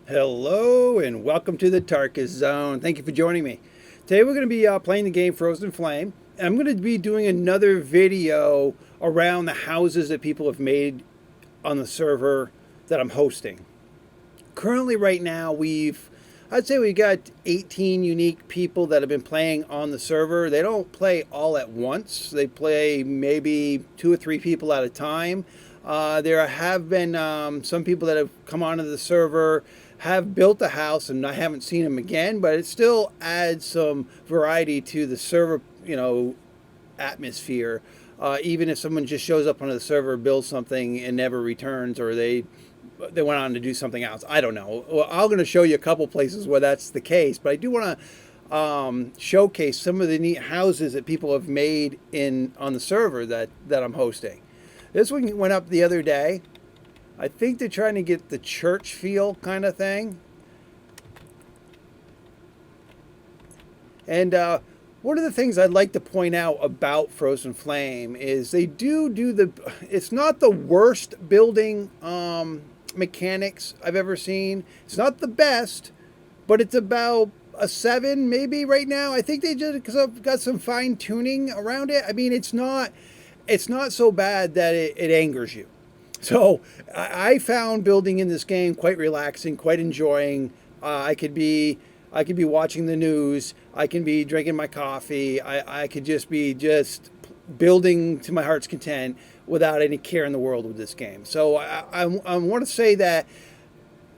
Hello and welcome to the Tarkus Zone. Thank you for joining me. Today we're going to be playing the game Frozen Flame. And I'm going to be doing another video around the houses that people have made on the server that I'm hosting. Currently right now I'd say we got 18 unique people that have been playing on the server. They don't play all at once. They play maybe 2 or 3 people at a time. There have been some people that have come onto the server, have built a house, and I haven't seen them again, but it still adds some variety to the server, atmosphere. Even if someone just shows up onto the server, builds something, and never returns, or they went on to do something else. I don't know. Well, I'm going to show you a couple places where that's the case, but I do want to showcase some of the neat houses that people have made on the server that I'm hosting. This one went up the other day. I think they're trying to get the church feel kind of thing. And one of the things I'd like to point out about Frozen Flame is they do it's not the worst building mechanics I've ever seen. It's not the best, but it's about a 7 maybe right now. I think they just got some fine tuning around it. I mean, it's not so bad that it angers you. So I found building in this game quite relaxing, quite enjoying. I could be watching the news. I can be drinking my coffee. I could just be building to my heart's content without any care in the world with this game. So I want to say that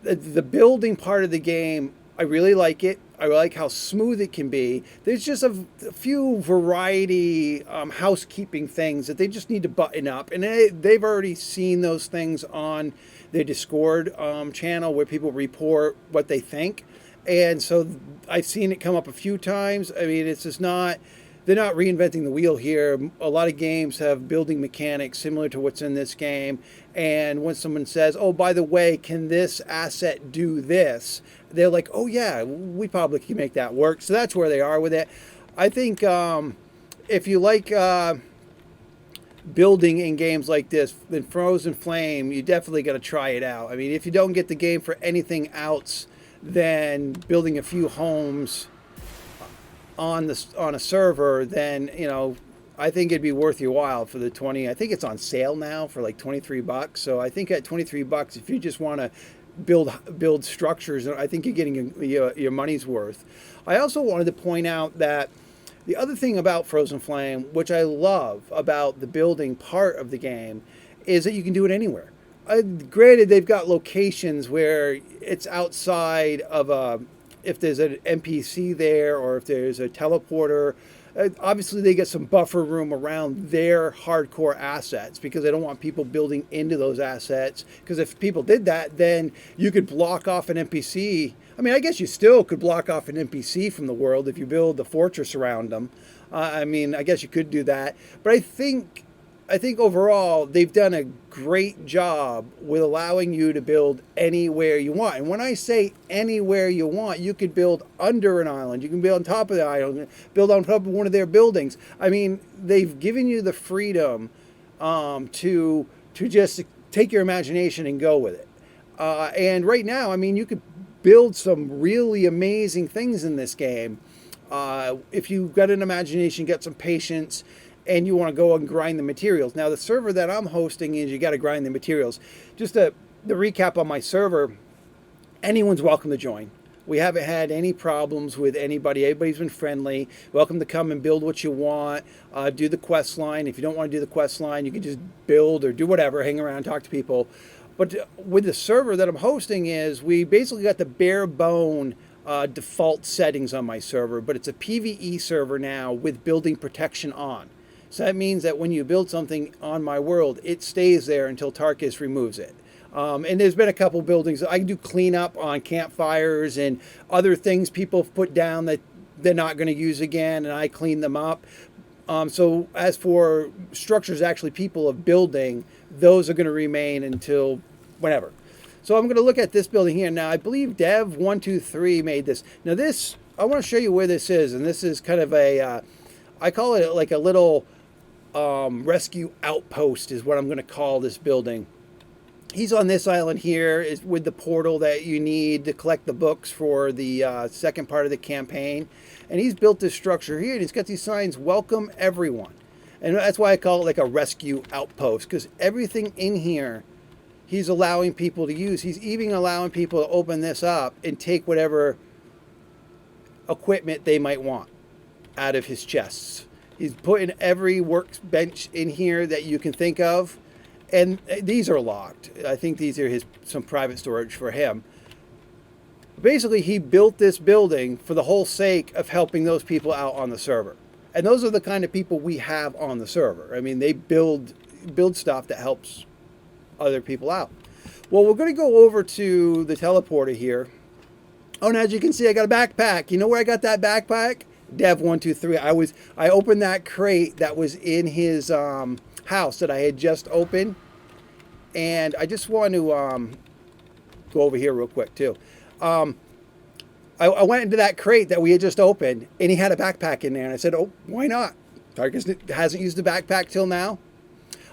the building part of the game, I really like it. I like how smooth it can be. There's just a few variety housekeeping things that they just need to button up. And they've already seen those things on their Discord channel where people report what they think. And so I've seen it come up a few times. I mean, it's just not, they're not reinventing the wheel here. A lot of games have building mechanics similar to what's in this game. And when someone says, oh, by the way, can this asset do this? They're like, oh, yeah, we probably can make that work. So that's where they are with it. I think if you like building in games like this, then Frozen Flame, you definitely got to try it out. I mean, if you don't get the game for anything else than building a few homes on a server, then I think it'd be worth your while for the 20. I think it's on sale now for like $23. So I think at $23, if you just want to build structures, I think you're getting your money's worth. I also wanted to point out that the other thing about Frozen Flame, which I love about the building part of the game, is that you can do it anywhere. Granted, they've got locations where it's outside of if there's an NPC there or if there's a teleporter. Obviously, they get some buffer room around their hardcore assets because they don't want people building into those assets. Because if people did that, then you could block off an NPC. I mean, I guess you still could block off an NPC from the world if you build the fortress around them. I mean, I guess you could do that. But I think overall they've done a great job with allowing you to build anywhere you want. And when I say anywhere you want, you could build under an island, you can build on top of the island, build on top of one of their buildings. I mean, they've given you the freedom to just take your imagination and go with it. And right now, I mean, you could build some really amazing things in this game. If you've got an imagination, get some patience, and you want to go and grind the materials. Now, the server that I'm hosting is you got to grind the materials. Just the recap on my server, anyone's welcome to join. We haven't had any problems with anybody. Everybody's been friendly. Welcome to come and build what you want. Do the quest line. If you don't want to do the quest line, you can just build or do whatever, hang around, talk to people. But with the server that I'm hosting we basically got the bare bone default settings on my server, but it's a PvE server now with building protection on. So that means that when you build something on my world, it stays there until Tarkus removes it. And there's been a couple buildings. I do cleanup on campfires and other things people have put down that they're not going to use again, and I clean them up. So as for structures actually people are building, those are going to remain until whenever. So I'm going to look at this building here. Now, I believe Dev123 made this. Now this, I want to show you where this is. And this is kind of I call it like a little rescue outpost is what I'm going to call this building. he's on this island here is with the portal that you need to collect the books for the second part of the campaign. And he's built this structure here, and he's got these signs, welcome everyone. And that's why I call it like a rescue outpost, because everything in here he's allowing people to use. He's even allowing people to open this up and take whatever equipment they might want out of his chests. He's putting every workbench in here that you can think of. And these are locked. I think these are some private storage for him. Basically, he built this building for the whole sake of helping those people out on the server. And those are the kind of people we have on the server. I mean, they build stuff that helps other people out. Well, we're going to go over to the teleporter here. Oh, and as you can see, I got a backpack. You know where I got that backpack? Dev123. I opened that crate that was in his house that I had just opened. And I just want to go over here real quick, too. I went into that crate that we had just opened, and he had a backpack in there. And I said, oh, why not? Tarkus hasn't used the backpack till now.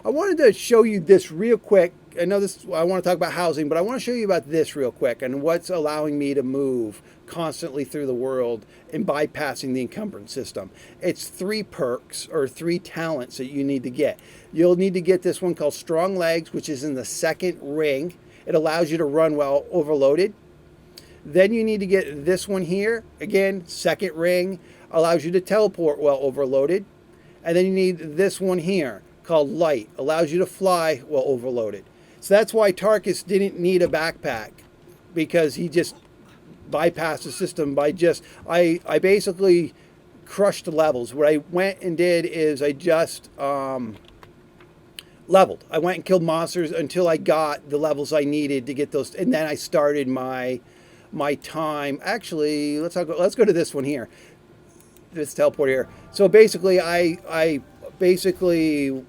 I wanted to show you this real quick. I know this. I want to talk about housing, but I want to show you about this real quick and what's allowing me to move constantly through the world and bypassing the encumbrance system. It's 3 perks or 3 talents that you need to get. You'll need to get this one called Strong Legs, which is in the 2nd ring. It allows you to run while overloaded. Then you need to get this one here. Again, 2nd ring, allows you to teleport while overloaded. And then you need this one here called Light, allows you to fly while overloaded. So that's why Tarkus didn't need a backpack, because he just bypassed the system by I basically crushed the levels. What I went and did is I just leveled. I went and killed monsters until I got the levels I needed to get those, and then I started my time. Actually, let's go to this one here, this teleport here. So basically, I basically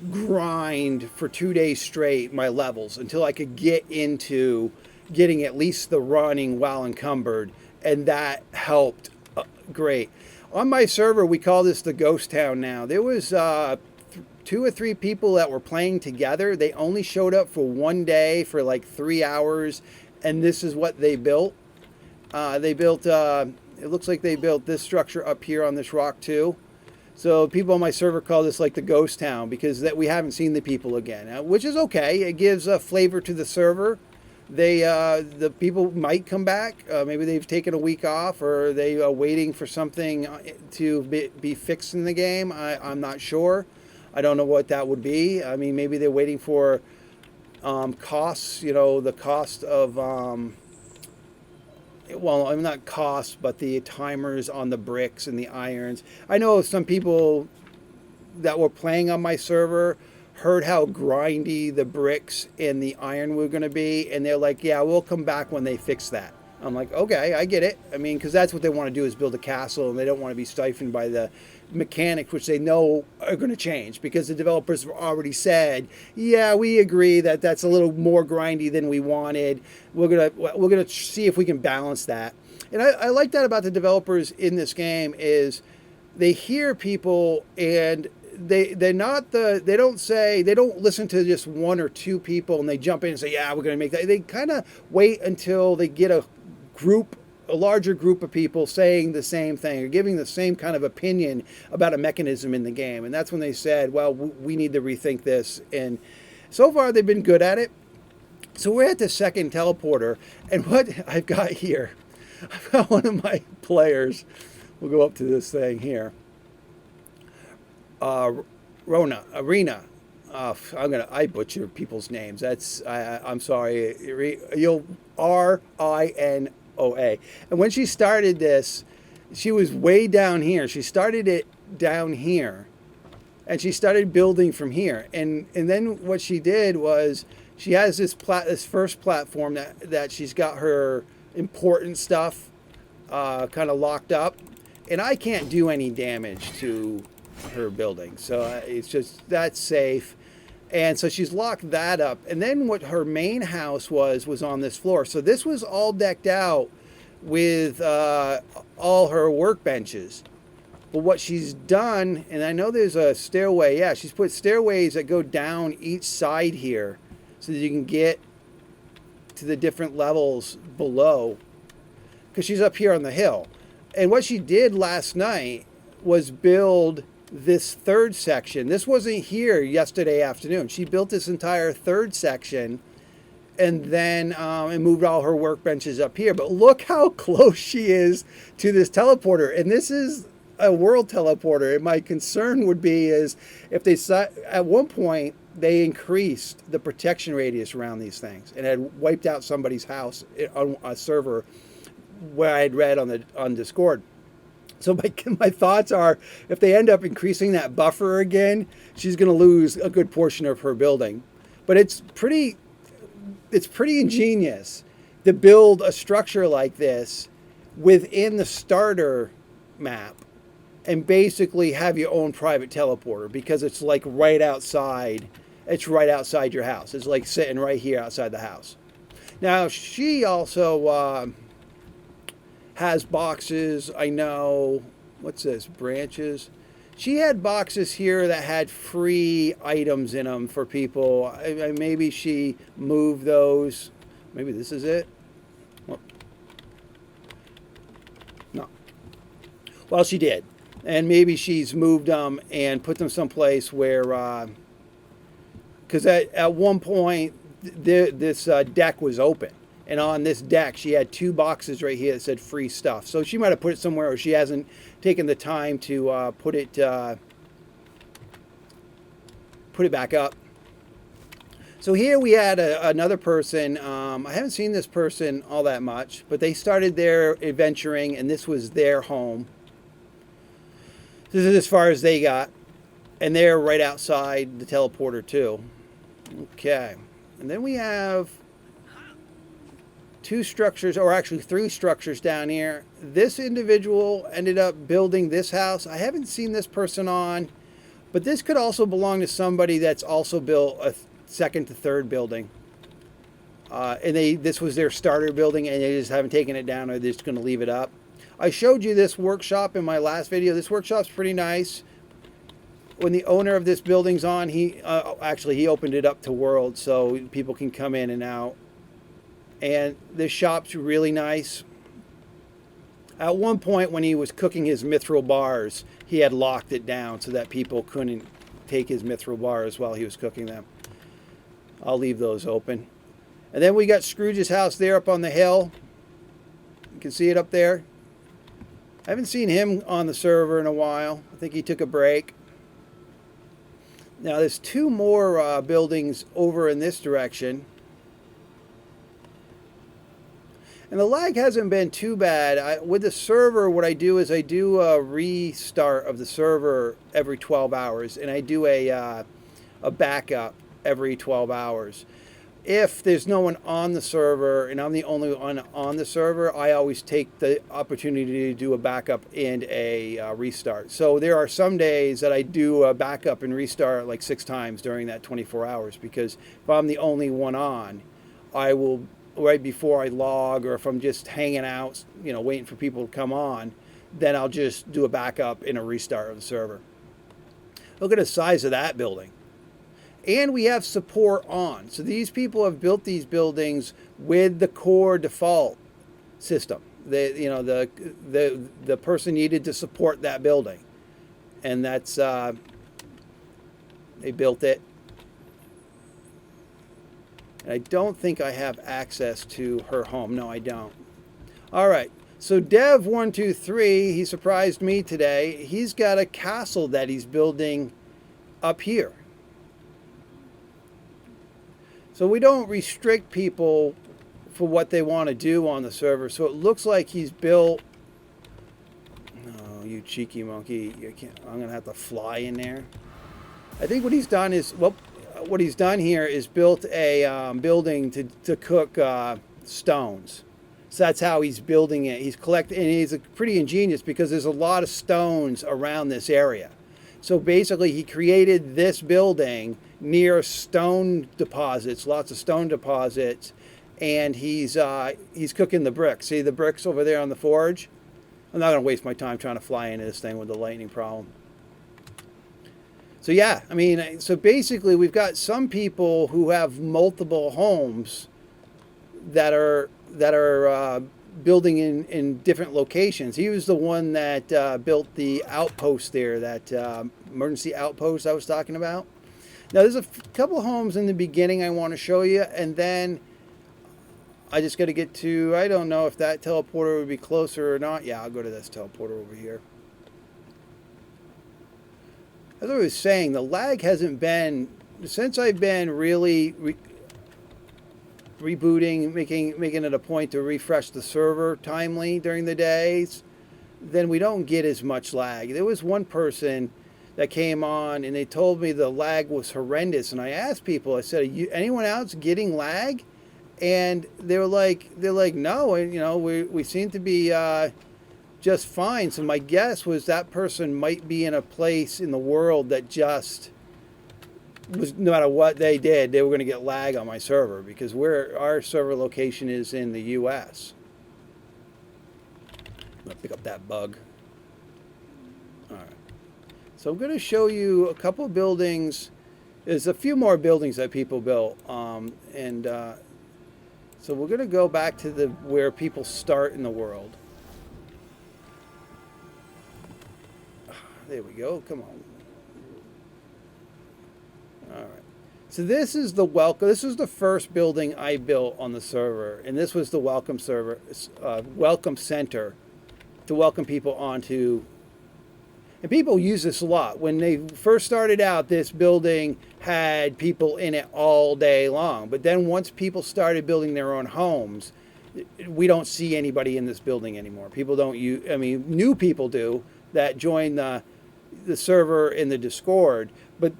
grind for 2 days straight my levels until I could get into getting at least the running while encumbered, and that helped great. On my server, we call this the Ghost Town now. There was 2 or 3 people that were playing together. They only showed up for 1 day for like 3 hours, and this is what they built. It looks like they built this structure up here on this rock too. So people on my server call this like the Ghost Town, because that we haven't seen the people again, which is okay. It gives a flavor to the server. The people might come back. Maybe they've taken a week off, or they are waiting for something to be fixed in the game. I'm not sure. I don't know what that would be. I mean, maybe they're waiting for costs. You know, the cost of well, I'm not costs, but the timers on the bricks and the irons. I know some people that were playing on my server heard how grindy the bricks and the iron were going to be, and they're like, yeah, we'll come back when they fix that. I'm like, okay, I get it. I mean, because that's what they want to do, is build a castle, and they don't want to be stifled by the mechanics, which they know are going to change, because the developers have already said, yeah, we agree that that's a little more grindy than we wanted. We're gonna see if we can balance that. And I like that about the developers in this game, is they hear people, and they don't listen to just 1 or 2 people and they jump in and say, yeah, we're going to make that. They kind of wait until they get a larger group of people saying the same thing or giving the same kind of opinion about a mechanism in the game. And that's when they said, well, we need to rethink this. And so far they've been good at it. So we're at the 2nd teleporter, and what I've got here, I've got one of my players. We'll go up to this thing here. Arena. I butcher people's names. I'm sorry. Rinoa. And when she started this, she was way down here. She started it down here, and she started building from here. And then what she did was, she has this first platform that she's got her important stuff kind of locked up, and I can't do any damage to her building, so it's just, that's safe. And so she's locked that up. And then what her main house was on this floor. So this was all decked out with all her workbenches. But what she's done, and I know there's a stairway, yeah, she's put stairways that go down each side here. so that you can get to the different levels below, because she's up here on the hill. And what she did last night was build this third section. This wasn't here yesterday afternoon. She built this entire third section and then and moved all her workbenches up here. But look how close she is to this teleporter. And this is a world teleporter. And my concern would be is if they at one point they increased the protection radius around these things and had wiped out somebody's house on a server where I had read on Discord. So my thoughts are, if they end up increasing that buffer again, she's going to lose a good portion of her building. But it's pretty ingenious to build a structure like this within the starter map and basically have your own private teleporter, because it's like right outside. It's right outside your house. It's like sitting right here outside the house. Now, she also has boxes, I know. What's this? Branches. She had boxes here that had free items in them for people. Maybe she moved those. Maybe this is it. Well, no. Well, she did. And maybe she's moved them and put them someplace where, because at one point this deck was open. And on this deck, she had two boxes right here that said free stuff. So she might have put it somewhere, or she hasn't taken the time to put it back up. So here we had another person. I haven't seen this person all that much, but they started their adventuring, and this was their home. This is as far as they got. And they're right outside the teleporter too. Okay. And then we have two structures, or actually three structures down here. This individual ended up building this house. I haven't seen this person on, but this could also belong to somebody that's also built a second to third building. And this was their starter building, and they just haven't taken it down, or they're just going to leave it up. I showed you this workshop in my last video. This workshop's pretty nice. When the owner of this building's on, he opened it up to world so people can come in and out. And this shop's really nice. At one point when he was cooking his mithril bars, he had locked it down so that people couldn't take his mithril bars while he was cooking them. I'll leave those open. And then we got Scrooge's house there up on the hill. You can see it up there. I haven't seen him on the server in a while. I think he took a break. Now there's two more buildings over in this direction. And the lag hasn't been too bad. With the server, what I do is I do a restart of the server every 12 hours. And I do a backup every 12 hours. If there's no one on the server and I'm the only one on the server, I always take the opportunity to do a backup and a restart. So there are some days that I do a backup and restart like 6 times during that 24 hours. Because if I'm the only one on, I will, right before I log, or if I'm just hanging out, waiting for people to come on, then I'll just do a backup and a restart of the server. Look at the size of that building. And we have support on. So these people have built these buildings with the core default system. The person needed to support that building. And that's, they built it. And I don't think I have access to her home. No, I don't. All right. So Dev123, he surprised me today. He's got a castle that he's building up here. So we don't restrict people for what they want to do on the server. So it looks like he's built... Oh, you cheeky monkey. I'm going to have to fly in there. I think what he's done is... Well, what he's done here is built a building to cook stones. So that's how he's building it. He's collecting... And he's pretty ingenious because there's a lot of stones around this area. So basically he created this building near stone deposits, lots of stone deposits, and he's cooking the bricks. See the bricks over there on the forge? I'm not going to waste my time trying to fly into this thing with the lightning problem. So yeah, I mean, so basically we've got some people who have multiple homes that are building in different locations. He was the one that built the outpost there, that emergency outpost I was talking about. Now there's a couple homes in the beginning I want to show you, and then I just got to get to, I don't know if that teleporter would be closer or not. Yeah, I'll go to this teleporter over here. As I was saying, the lag hasn't been, since I've been really rebooting, making it a point to refresh the server timely during the days, then we don't get as much lag. There was one person that came on and they told me the lag was horrendous, and I asked people, I said, anyone else getting lag? And they're like, no, and we seem to be just fine. So my guess was that person might be in a place in the world that just was, no matter what they did, they were going to get lag on my server, because our server location is in the US. I'm going to pick up that bug. All right. So I'm going to show you a couple of buildings. There's a few more buildings that people built. So we're going to go back to where people start in the world. There we go. Come on. All right. So this is the welcome. This was the first building I built on the server, and this was the welcome server, welcome center, to welcome people onto. And people use this a lot. When they first started out, this building had people in it all day long. But then once people started building their own homes, we don't see anybody in this building anymore. People don't use, I mean, new people do that join the server in the Discord. But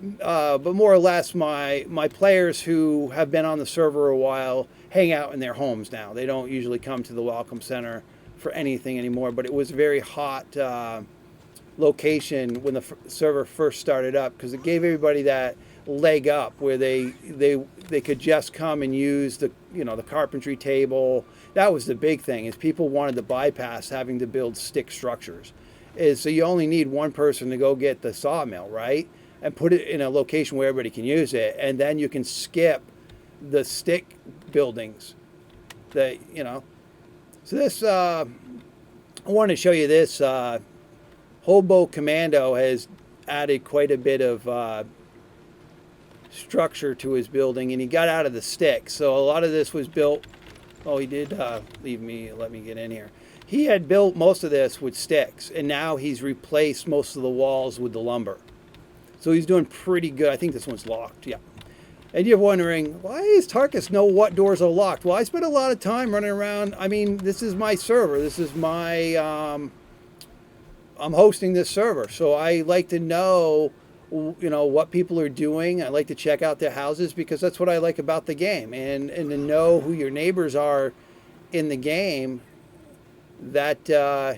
more or less, my players who have been on the server a while hang out in their homes now. They don't usually come to the Welcome Center for anything anymore. But it was a very hot location when the server first started up, because it gave everybody that leg up where they could just come and use the carpentry table. That was the big thing, is people wanted to bypass having to build stick structures. So you only need one person to go get the sawmill, right, and put it in a location where everybody can use it, and then you can skip the stick buildings. So this I wanted to show you this. Hobo Commando has added quite a bit of structure to his building, and he got out of the sticks. So a lot of this was built. Oh, he did let me get in here. He had built most of this with sticks, and now he's replaced most of the walls with the lumber. So he's doing pretty good. I think this one's locked. Yeah. And you're wondering, why does Tarkus know what doors are locked? Well, I spent a lot of time running around. I mean, this is my server. This is my I'm hosting this server, so I like to know, what people are doing. I like to check out their houses, because that's what I like about the game, and to know who your neighbors are in the game. That I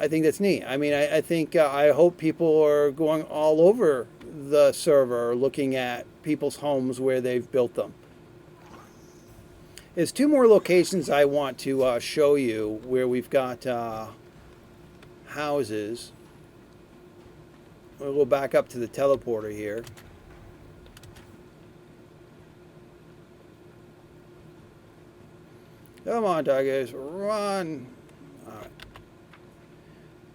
think that's neat. I mean, I think I hope people are going all over the server, looking at people's homes where they've built them. There's two more locations I want to show you where we've got houses. We'll go back up to the teleporter here. Come on, Tigers, run! All right.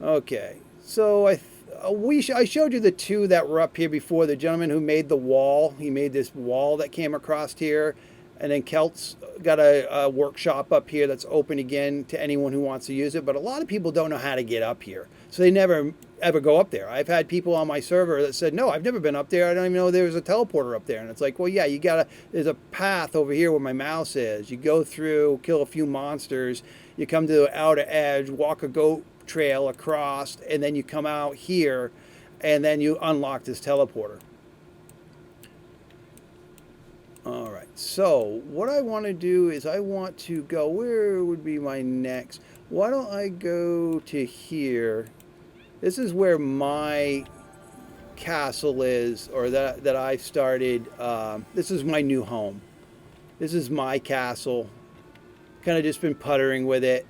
Okay, so I showed you the two that were up here before. The gentleman who made the wall, he made this wall that came across here. And then Kelt's got a workshop up here that's open again to anyone who wants to use it. But a lot of people don't know how to get up here, so they never ever go up there. I've had people on my server that said, no, I've never been up there. I don't even know there was a teleporter up there. And it's like, well, yeah, there's a path over here where my mouse is. You go through, kill a few monsters, you come to the outer edge, walk a goat trail across, and then you come out here, and then you unlock this teleporter. All right, so what I want to do is I want to go, where would be my next? Why don't I go to here? This is where my castle is, or that I started. This is my new home. This is my castle. Kind of just been puttering with it.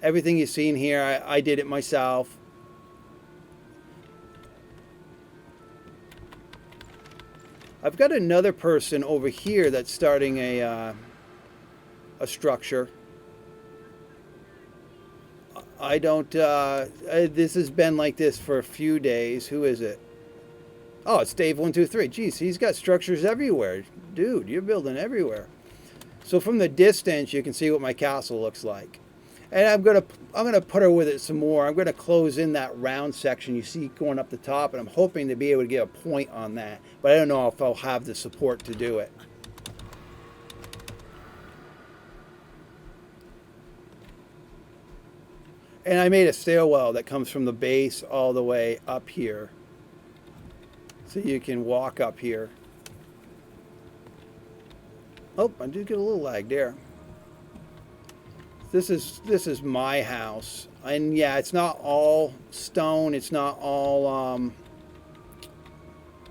Everything you've seen here, I did it myself. I've got another person over here that's starting a structure. I don't. This has been like this for a few days. Who is it? Oh, it's Dave123. Geez, he's got structures everywhere, dude. You're building everywhere. So from the distance, you can see what my castle looks like. And I'm gonna put her with it some more. I'm gonna close in that round section you see going up the top, and I'm hoping to be able to get a point on that. But I don't know if I'll have the support to do it. And I made a stairwell that comes from the base all the way up here. So you can walk up here. Oh, I did get a little lag there. This is my house, and yeah, it's not all stone. It's not all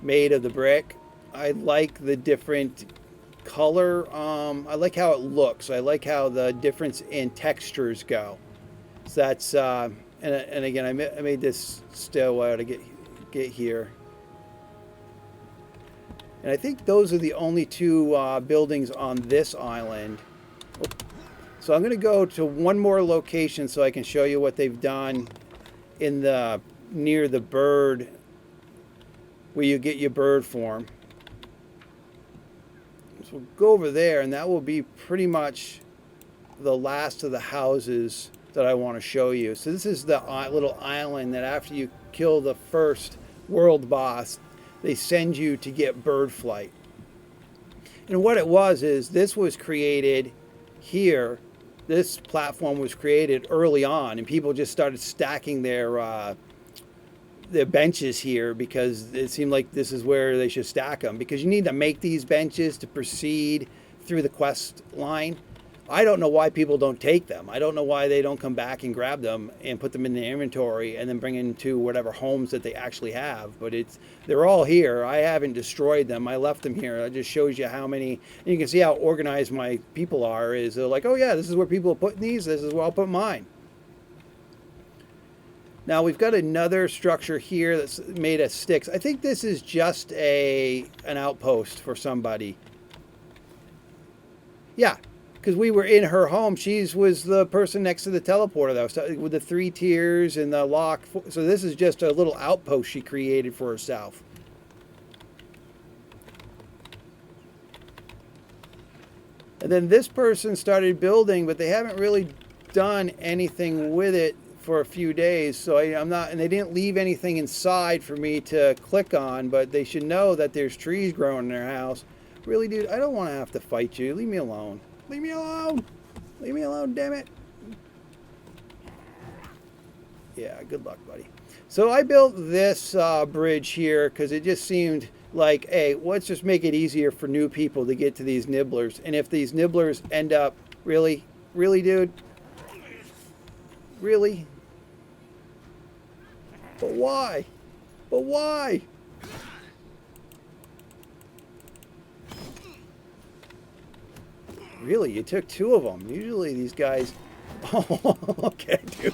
made of the brick. I like the different color. I like how it looks. I like how the difference in textures go. So that's and again, I made this stairwell to get here. And I think those are the only two buildings on this island. So I'm going to go to one more location so I can show you what they've done in the near the bird, where you get your bird form. So we'll go over there, and that will be pretty much the last of the houses that I want to show you. So this is the little island that after you kill the first world boss, they send you to get bird flight. And what it was is this was created here. This platform was created early on, and people just started stacking their benches here because it seemed like this is where they should stack them, because you need to make these benches to proceed through the quest line. I don't know why people don't take them. I don't know why they don't come back and grab them and put them in the inventory and then bring into whatever homes that they actually have. But they're all here. I haven't destroyed them. I left them here. That just shows you how many. And you can see how organized my people are. Is they're like, oh yeah, this is where people are putting these. This is where I'll put mine. Now we've got another structure here that's made of sticks. I think this is just an outpost for somebody. Yeah. Because we were in her home. She was the person next to the teleporter that was with the 3 tiers and the lock. So this is just a little outpost she created for herself. And then this person started building, but they haven't really done anything with it for a few days. So I'm not, and they didn't leave anything inside for me to click on, but they should know that there's trees growing in their house. Really, dude, I don't want to have to fight you. Leave me alone. Leave me alone. Leave me alone, damn it. Yeah, good luck, buddy. So I built this bridge here because it just seemed like, hey, let's just make it easier for new people to get to these nibblers. And if these nibblers end up, really, dude? Really? But why? But why? Really, you took 2 of them. Usually these guys... Oh, okay, dude.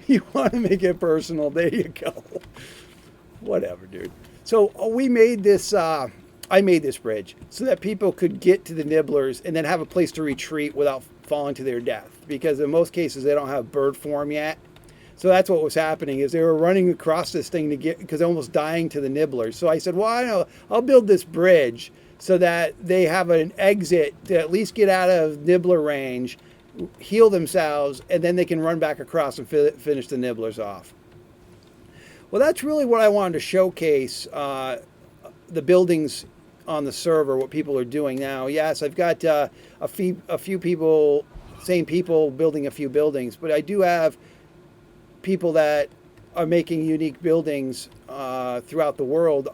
You want to make it personal. There you go. Whatever, dude. So we made this... I made this bridge so that people could get to the nibblers and then have a place to retreat without falling to their death. Because in most cases, they don't have bird form yet. So that's what was happening, is they were running across this thing to get... because almost dying to the nibblers. So I said, well, I know, I'll build this bridge so that they have an exit to at least get out of nibbler range, heal themselves, and then they can run back across and finish the nibblers off. Well, that's really what I wanted to showcase, the buildings on the server, what people are doing now. Yes, I've got a few people, same people building a few buildings, but I do have people that are making unique buildings throughout the world.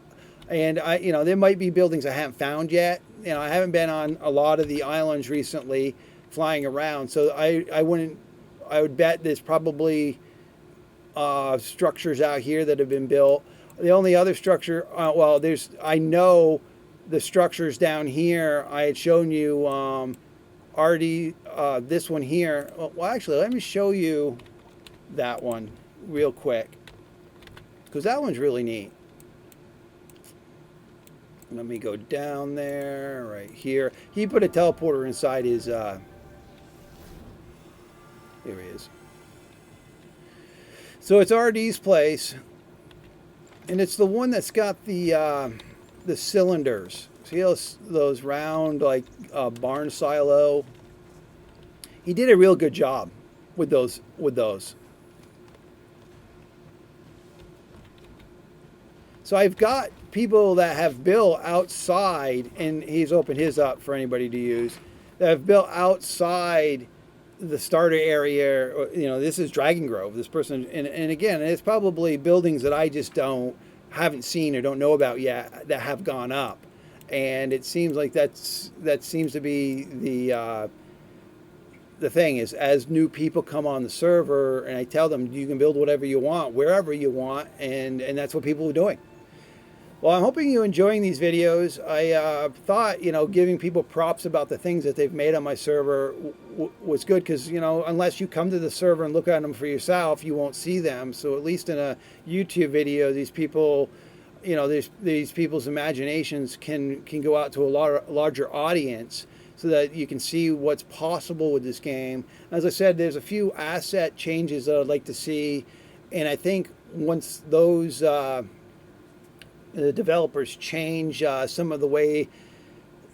And there might be buildings I haven't found yet. I haven't been on a lot of the islands recently, flying around. So I would bet there's probably structures out here that have been built. The only other structure, I know the structures down here. I had shown you already this one here. Well, actually, let me show you that one real quick, because that one's really neat. Let me go down there, right here. He put a teleporter inside his, here he is. So it's RD's place, and it's the one that's got the cylinders. See those round, like, barn silo? He did a real good job with those. So I've got people that have built outside, and he's opened his up for anybody to use, that have built outside the starter area. You know, this is Dragon Grove. This person, and again, it's probably buildings that I just haven't seen or don't know about yet that have gone up, and it seems like that seems to be the thing is, as new people come on the server, and I tell them you can build whatever you want, wherever you want, and that's what people are doing. Well, I'm hoping you're enjoying these videos. I thought, you know, giving people props about the things that they've made on my server was good, because, you know, unless you come to the server and look at them for yourself, you won't see them. So at least in a YouTube video, these people, you know, these people's imaginations can go out to a larger audience, so that you can see what's possible with this game. As I said, there's a few asset changes that I'd like to see, and I think once those the developers change some of the way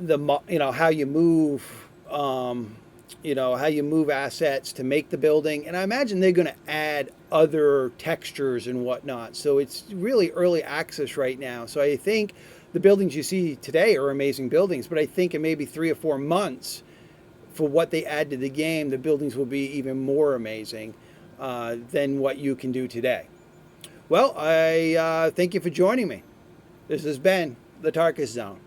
how you move how you move assets to make the building, and I imagine they're going to add other textures and whatnot. So it's really early access right now. So I think the buildings you see today are amazing buildings, but I think in maybe 3 or 4 months, for what they add to the game, the buildings will be even more amazing than what you can do today. Well, I thank you for joining me. This has been the Tarkus Zone.